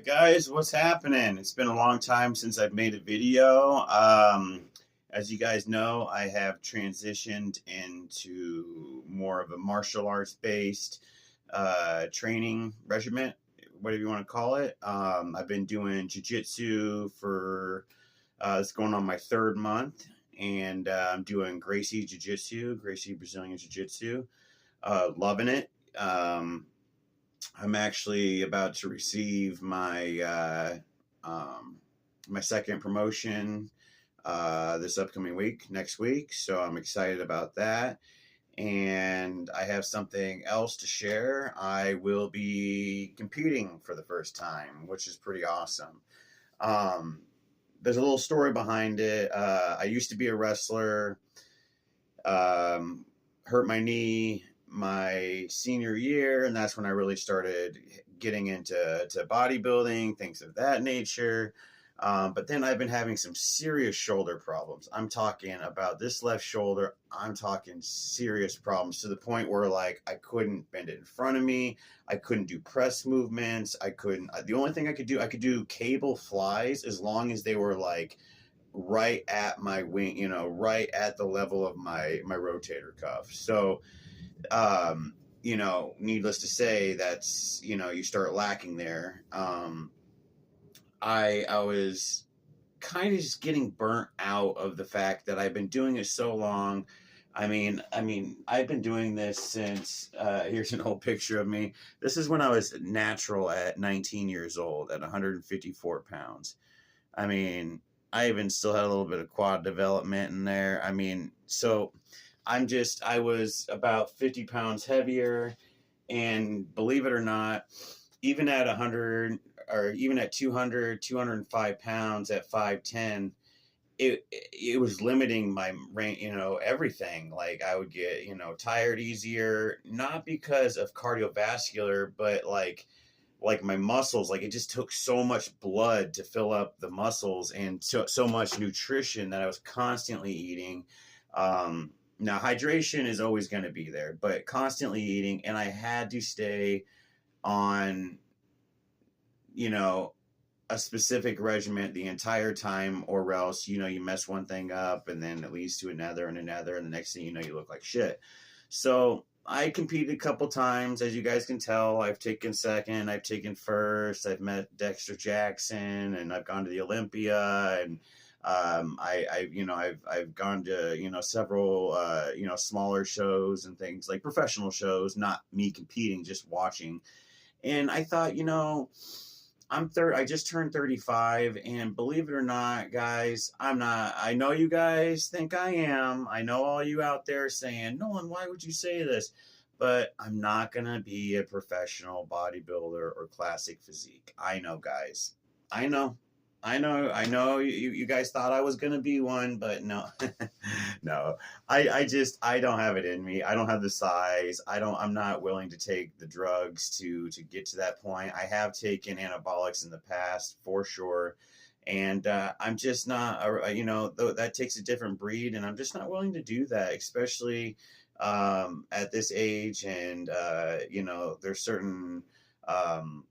Guys, what's happening? It's been a long time since I've made a video. As you guys know, I have transitioned into more of a martial arts based training regiment, whatever you want to call it. I've been doing jiu-jitsu for it's going on my third month, and I'm doing Gracie Jiu-Jitsu, Gracie Brazilian Jiu-Jitsu. Loving it. I'm actually about to receive my second promotion this upcoming week, next week. So I'm excited about that. And I have something else to share. I will be competing for the first time, which is pretty awesome. Um, there's a little story behind it. I used to be a wrestler, hurt my knee my senior year, and that's when I really started getting into bodybuilding, things of that nature. But then I've been having some serious shoulder problems. I'm talking about this left shoulder. I'm talking serious problems to the point where like I couldn't bend it in front of me. I couldn't do press movements. I couldn't. The only thing I could do cable flies as long as they were like right at my wing, right at the level of my rotator cuff. So needless to say, that's, you start lacking there. I was kind of just getting burnt out of the fact that I've been doing it so long. I've been doing this since, here's an old picture of me. This is when I was natural at 19 years old at 154 pounds. I mean, I even still had a little bit of quad development in there. So I was about 50 pounds heavier. And believe it or not, even at 100 or even at 200, 205 pounds at 5'10", it was limiting my range, everything. Like I would get, tired easier, not because of cardiovascular, but like my muscles, like it just took so much blood to fill up the muscles and so much nutrition that I was constantly eating. Now hydration is always going to be there, but constantly eating, and I had to stay on, you know, a specific regimen the entire time, or else, you mess one thing up and then it leads to another and another, and the next thing you know, you look like shit. So I competed a couple times. As you guys can tell, I've taken second, I've taken first, I've met Dexter Jackson, and I've gone to the Olympia, and I've gone to, several, smaller shows and things like professional shows, not me competing, just watching. And I thought, I just turned 35, and believe it or not, guys, I'm not. I know you guys think I am. I know all you out there saying, Nolan, why would you say this? But I'm not going to be a professional bodybuilder or classic physique. I know, guys. I know. I know you guys thought I was going to be one, but no. No. I don't have it in me. I don't have the size. I'm not willing to take the drugs to get to that point. I have taken anabolics in the past for sure. And I'm just not, that takes a different breed, and I'm just not willing to do that, especially at this age. And, there's certain um,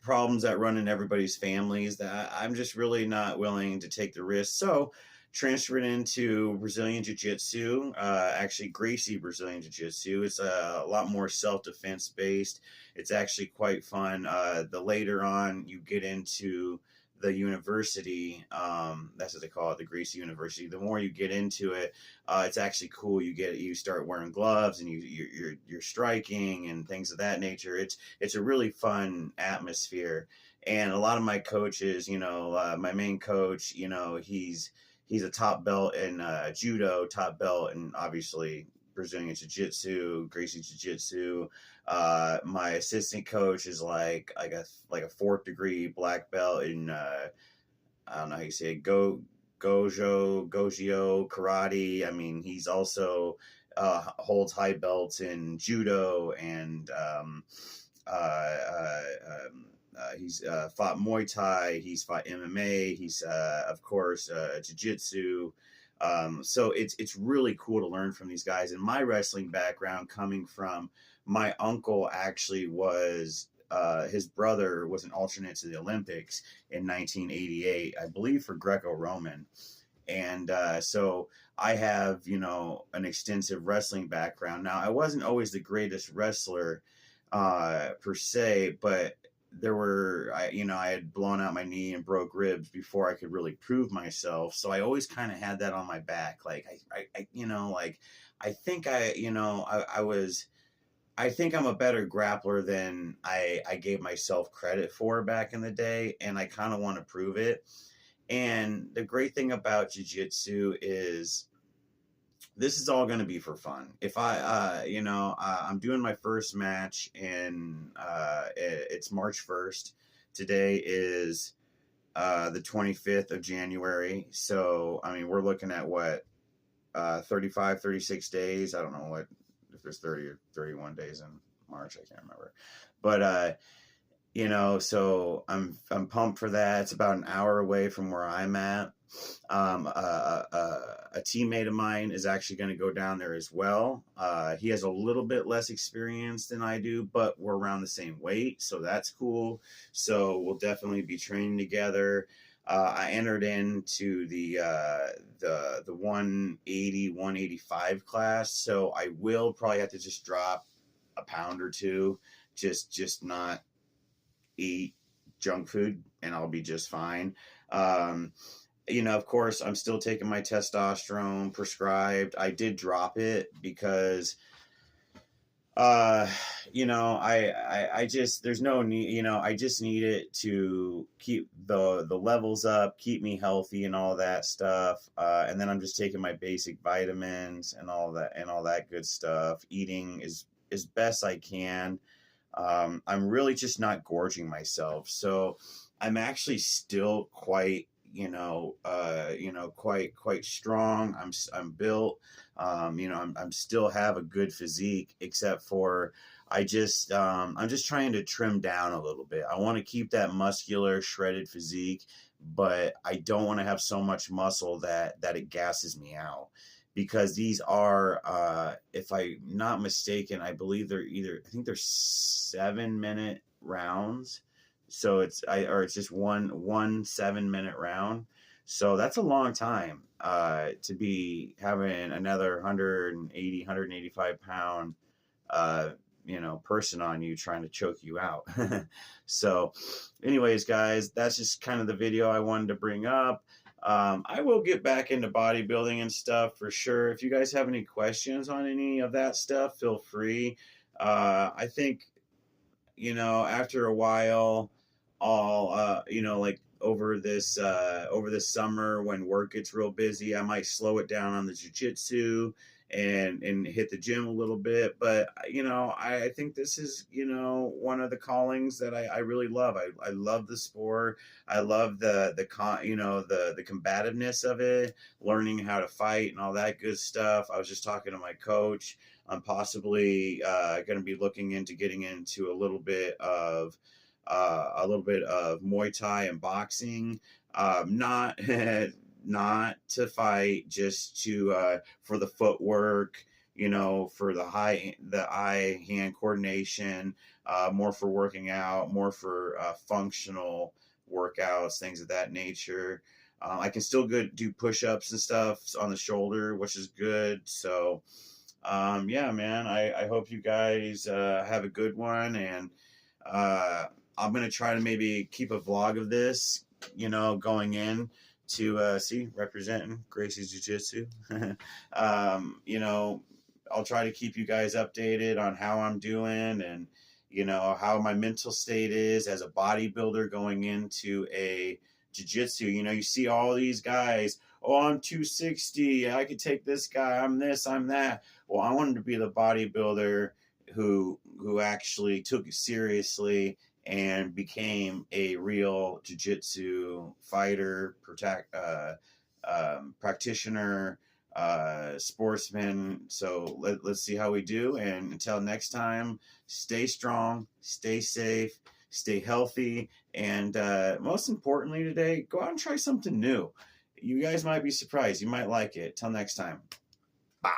problems that run in everybody's families that I'm just really not willing to take the risk. So transferred into Brazilian Jiu-Jitsu, actually Gracie Brazilian Jiu-Jitsu. It's a lot more self-defense based. It's actually quite fun. The later on you get into the university, that's what they call it, the Gracie University. The more you get into it, it's actually cool. You start wearing gloves, and you're striking and things of that nature. It's a really fun atmosphere. And a lot of my coaches, my main coach, he's a top belt in judo, top belt, and obviously Brazilian Jiu-Jitsu, Gracie Jiu-Jitsu. My assistant coach is like a fourth degree black belt in I don't know how you say it, Gogio karate. He's also holds high belts in judo, and he's fought Muay Thai, he's fought MMA, he's of course Jiu-Jitsu. So it's really cool to learn from these guys. And my wrestling background, coming from my uncle, actually was his brother was an alternate to the Olympics in 1988, I believe, for Greco-Roman. And so I have, an extensive wrestling background. Now, I wasn't always the greatest wrestler per se, but I had blown out my knee and broke ribs before I could really prove myself. So I always kind of had that on my back. Like, I think I think I'm a better grappler than I gave myself credit for back in the day. And I kind of want to prove it. And the great thing about jiu-jitsu is this is all going to be for fun. If I'm doing my first match and it's March 1st. Today is the 25th of January. So, I mean, we're looking at what, 35, 36 days. I don't know if there's 30 or 31 days in March. I can't remember. But, so I'm pumped for that. It's about an hour away from where I'm at. A teammate of mine is actually going to go down there as well. He has a little bit less experience than I do, but we're around the same weight, so that's cool. So we'll definitely be training together. I entered into the 180, 185 class, so I will probably have to just drop a pound or two, just not eat junk food, and I'll be just fine. Of course, I'm still taking my testosterone prescribed. I did drop it because, I just, there's no need, I just need it to keep the levels up, keep me healthy and all that stuff. And then I'm just taking my basic vitamins and all that good stuff, eating as best I can. I'm really just not gorging myself. So I'm actually still quite, quite strong. I'm built, I'm still have a good physique, except for I'm just trying to trim down a little bit. I want to keep that muscular shredded physique, but I don't want to have so much muscle that it gasses me out. Because these are, if I'm not mistaken, I believe I think they're 7-minute rounds. So it's just one 7-minute round. So that's a long time to be having another 180, 185 pound, person on you trying to choke you out. So anyways, guys, that's just kind of the video I wanted to bring up. I will get back into bodybuilding and stuff for sure. If you guys have any questions on any of that stuff, feel free. I think, after a while, I'll, like over this summer when work gets real busy, I might slow it down on the jiu-jitsu and hit the gym a little bit. But, I think this is, one of the callings that I really love. I love the sport. I love the combativeness of it, learning how to fight and all that good stuff. I was just talking to my coach. I'm possibly going to be looking into getting into a little bit of Muay Thai and boxing. Not not to fight, just to for the footwork, for the eye-hand coordination, more for working out, more for functional workouts, things of that nature. I can still do push-ups and stuff on the shoulder, which is good. So, yeah, man, I hope you guys have a good one, and I'm going to try to maybe keep a vlog of this, going in to representing Gracie's Jiu-Jitsu. I'll try to keep you guys updated on how I'm doing and, how my mental state is as a bodybuilder going into a jiu-jitsu. You see all these guys, oh, I'm 260, I could take this guy, I'm this, I'm that. Well, I wanted to be the bodybuilder who actually took it seriously and became a real jiu-jitsu fighter, practitioner, sportsman. So let's see how we do. And until next time, stay strong, stay safe, stay healthy, and most importantly today, go out and try something new. You guys might be surprised. You might like it. Till next time. Bye.